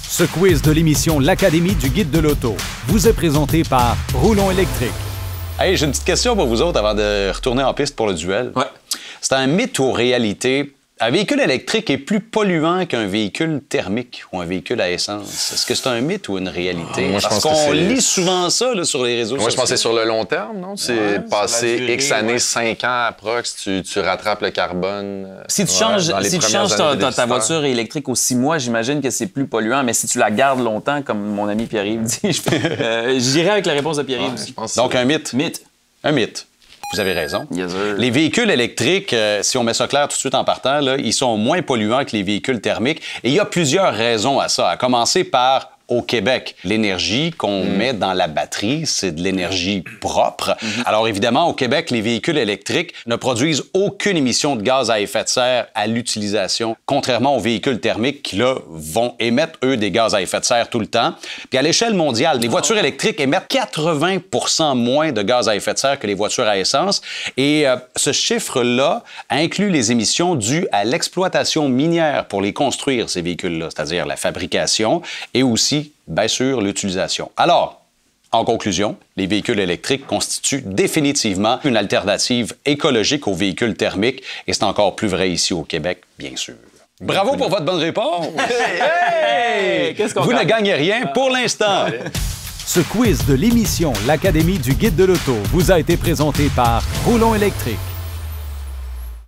Ce quiz de l'émission L'Académie du guide de l'auto vous est présenté par Roulon Électrique. Hey, j'ai une petite question pour vous autres avant de retourner en piste pour le duel. Ouais. C'est un mythe ou réalité? Un véhicule électrique est plus polluant qu'un véhicule thermique ou un véhicule à essence. Est-ce que c'est un mythe ou une réalité? Moi, je Parce pense que qu'on c'est- lit souvent ça là, sur les réseaux sociaux. Moi, je pense que c'est sur le long terme, non? C'est passer durée, X années, ouais. 5 ans approx, tu rattrapes le carbone. Si tu changes, dans les si tu premières changes années de ta vie. voiture électrique aux 6 mois, j'imagine que c'est plus polluant. Mais si tu la gardes longtemps, comme mon ami Pierre-Yves dit, j'irai avec la réponse de Pierre-Yves. Je pense Donc, que- un mythe. Mythe. Un mythe. Vous avez raison. Yes, sir. Les véhicules électriques, si on met ça clair tout de suite en partant, là, ils sont moins polluants que les véhicules thermiques. Et il y a plusieurs raisons à ça, à commencer par au Québec. L'énergie qu'on met dans la batterie, c'est de l'énergie propre. Alors évidemment, au Québec, les véhicules électriques ne produisent aucune émission de gaz à effet de serre à l'utilisation, contrairement aux véhicules thermiques qui, là, vont émettre, eux, des gaz à effet de serre tout le temps. Puis à l'échelle mondiale, les voitures électriques émettent 80 moins de gaz à effet de serre que les voitures à essence. Et ce chiffre-là inclut les émissions dues à l'exploitation minière pour les construire, ces véhicules-là, c'est-à-dire la fabrication et aussi bien sûr, l'utilisation. Alors, en conclusion, les véhicules électriques constituent définitivement une alternative écologique aux véhicules thermiques et c'est encore plus vrai ici au Québec, bien sûr. Bravo pour votre bonne réponse! Hey! Qu'est-ce qu'on Vous ne gagne? gagnez rien pour l'instant. Ce quiz de l'émission L'Académie du guide de l'auto vous a été présenté par Roulon Électrique.